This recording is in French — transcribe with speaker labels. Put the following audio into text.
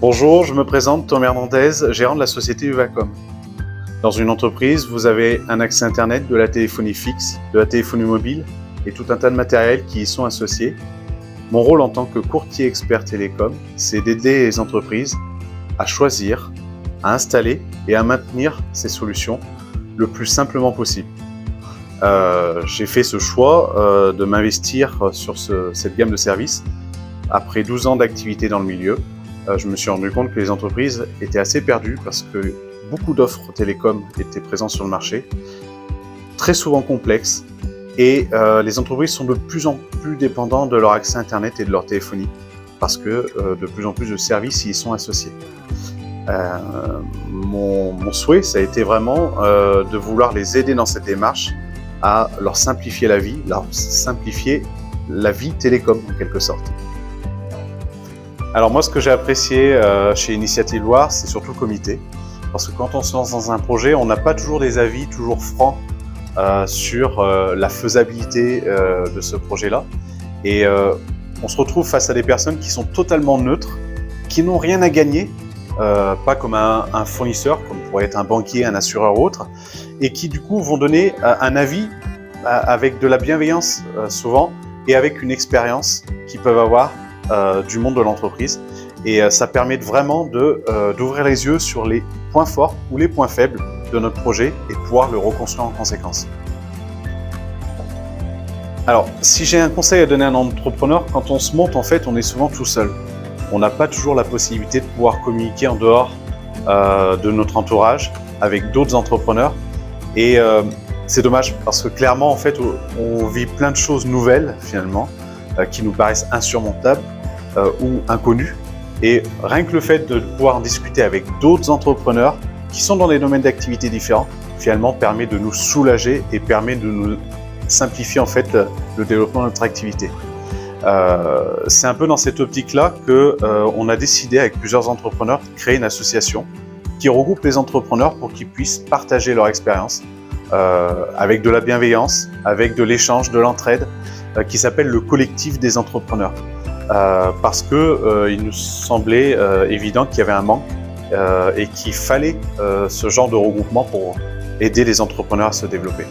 Speaker 1: Bonjour, je me présente, Tom Hernandez, gérant de la société Uvacom. Dans une entreprise, vous avez un accès Internet, de la téléphonie fixe, de la téléphonie mobile et tout un tas de matériel qui y sont associés. Mon rôle en tant que courtier expert télécom, c'est d'aider les entreprises à choisir, à installer et à maintenir ces solutions le plus simplement possible. J'ai fait ce choix de m'investir sur cette gamme de services. Après 12 ans d'activité dans le milieu, je me suis rendu compte que les entreprises étaient assez perdues parce que beaucoup d'offres télécom étaient présentes sur le marché, très souvent complexes, et les entreprises sont de plus en plus dépendantes de leur accès Internet et de leur téléphonie parce que de plus en plus de services y sont associés. Mon souhait, ça a été vraiment de vouloir les aider dans cette démarche à leur simplifier la vie, télécom en quelque sorte. Alors moi, ce que j'ai apprécié chez Initiative Loire, c'est surtout le comité. Parce que quand on se lance dans un projet, on n'a pas toujours des avis toujours francs sur la faisabilité de ce projet-là. Et on se retrouve face à des personnes qui sont totalement neutres, qui n'ont rien à gagner, pas comme un fournisseur, comme pourrait être un banquier, un assureur ou autre, et qui du coup vont donner un avis avec de la bienveillance souvent et avec une expérience qu'ils peuvent avoir du monde de l'entreprise, et ça permet vraiment d'ouvrir les yeux sur les points forts ou les points faibles de notre projet et pouvoir le reconstruire en conséquence. Alors, si j'ai un conseil à donner à un entrepreneur, quand on se monte, en fait, on est souvent tout seul. On n'a pas toujours la possibilité de pouvoir communiquer en dehors de notre entourage avec d'autres entrepreneurs, et c'est dommage parce que clairement, en fait, on vit plein de choses nouvelles finalement qui nous paraissent insurmontables ou inconnues. Et rien que le fait de pouvoir discuter avec d'autres entrepreneurs qui sont dans des domaines d'activité différents, finalement permet de nous soulager et permet de nous simplifier en fait le développement de notre activité. C'est un peu dans cette optique-là qu'on a décidé avec plusieurs entrepreneurs de créer une association qui regroupe les entrepreneurs pour qu'ils puissent partager leur expérience avec de la bienveillance, avec de l'échange, de l'entraide, qui s'appelle le collectif des entrepreneurs. Parce qu'il nous semblait évident qu'il y avait un manque et qu'il fallait ce genre de regroupement pour aider les entrepreneurs à se développer.